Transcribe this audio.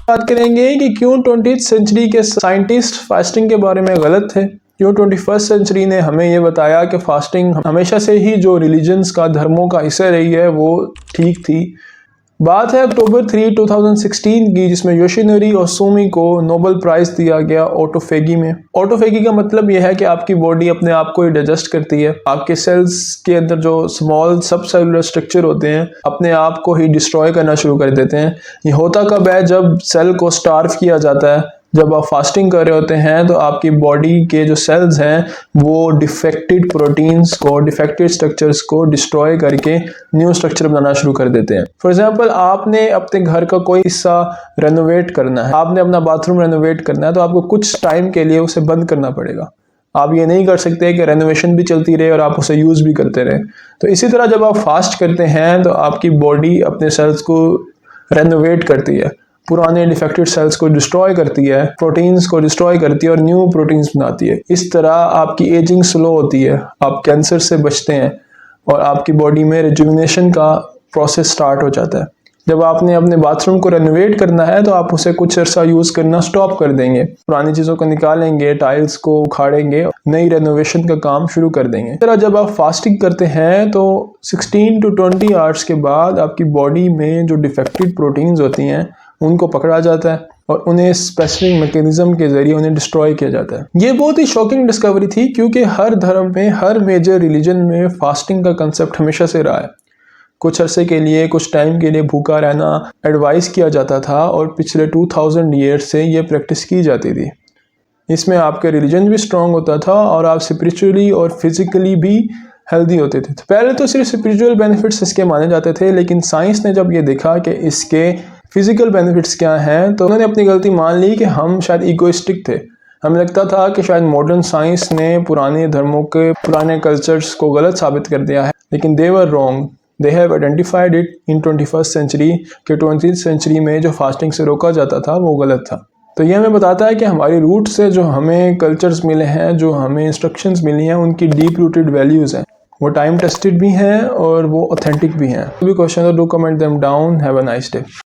बात करेंगे कि क्यों 20th सेंचुरी के साइंटिस्ट फास्टिंग के बारे में गलत थे, क्यों 21st सेंचुरी ने हमें ये बताया कि फास्टिंग हमेशा से ही जो रिलीजन्स का, धर्मों का हिस्सा रही है, वो ठीक थी। बात है अक्टूबर 3, 2016 की, जिसमें योशिनोरी ओसुमी को नोबेल प्राइज़ दिया गया ऑटोफेगी में। ऑटोफेगी का मतलब यह है कि आपकी बॉडी अपने आप को ही डाइजेस्ट करती है, आपके सेल्स के अंदर जो स्मॉल सब सेलुलर स्ट्रक्चर होते हैं अपने आप को ही डिस्ट्रॉय करना शुरू कर देते हैं। ये होता कब है? जब सेल को स्टार्व किया जाता है। जब आप फास्टिंग कर रहे होते हैं तो आपकी बॉडी के जो सेल्स हैं वो डिफेक्टेड प्रोटीन्स को, डिफेक्टेड स्ट्रक्चर्स को डिस्ट्रॉय करके न्यू स्ट्रक्चर बनाना शुरू कर देते हैं। फॉर एग्जांपल, आपने अपने घर का कोई हिस्सा रेनोवेट करना है, आपने अपना बाथरूम रेनोवेट करना है, तो आपको कुछ टाइम के लिए उसे बंद करना पड़ेगा। आप ये नहीं कर सकते कि रेनोवेशन भी चलती रहे और आप उसे यूज़ भी करते रहें। तो इसी तरह जब आप फास्ट करते हैं तो आपकी बॉडी अपने सेल्स को रेनोवेट करती है, पुराने डिफेक्टेड सेल्स को डिस्ट्रॉय करती है, प्रोटीन्स को डिस्ट्रॉय करती है और न्यू प्रोटीन्स बनाती है। इस तरह आपकी एजिंग स्लो होती है, आप कैंसर से बचते हैं और आपकी बॉडी में रिजुविनेशन का प्रोसेस स्टार्ट हो जाता है। जब आपने अपने बाथरूम को रेनोवेट करना है तो आप उसे कुछ अर्सा यूज़ करना स्टॉप कर देंगे, पुरानी चीज़ों को निकालेंगे, टाइल्स को उखाड़ेंगे, नई रेनोवेशन का काम शुरू कर देंगे। इस तरह जब आप फास्टिंग करते हैं तो 16 to 20 आवर्स के बाद आपकी बॉडी में जो डिफेक्टेड प्रोटीन्स होती हैं उनको पकड़ा जाता है और उन्हें स्पेसिफिक मैकेनिज्म के जरिए उन्हें डिस्ट्रॉय किया जाता है। ये बहुत ही शॉकिंग डिस्कवरी थी, क्योंकि हर धर्म में, हर मेजर रिलीजन में फास्टिंग का कंसेप्ट हमेशा से रहा है। कुछ अरसे के लिए, कुछ टाइम के लिए भूखा रहना एडवाइस किया जाता था और पिछले 2000 ईयर्स से ये प्रैक्टिस की जाती थी। इसमें आपके रिलीजन भी स्ट्रांग होता था और आप स्पिरिचुअली और फिजिकली भी हेल्दी होते थे। पहले तो सिर्फ स्पिरिचुअल बेनिफिट्स इसके माने जाते थे, लेकिन साइंस ने जब ये देखा कि इसके फिजिकल बेनिफिट्स क्या हैं तो उन्होंने अपनी गलती मान ली कि हम शायद इगोइस्टिक थे। हमें लगता था कि शायद मॉडर्न साइंस ने पुराने धर्मों के, पुराने कल्चर्स को गलत साबित कर दिया है, लेकिन they were wrong. They have identified it in 21st century कि 20th सेंचुरी में जो फास्टिंग से रोका जाता था वो गलत था। तो ये हमें बताता है कि हमारी रूट से जो हमें कल्चर्स मिले हैं, जो हमें इंस्ट्रक्शंस मिली हैं, उनकी डीप रूटेड वैल्यूज़ हैं, वो टाइम टेस्टेड भी हैं और वो ऑथेंटिक भी हैं। कोई भी क्वेश्चन हो, do comment them down. Have a nice day.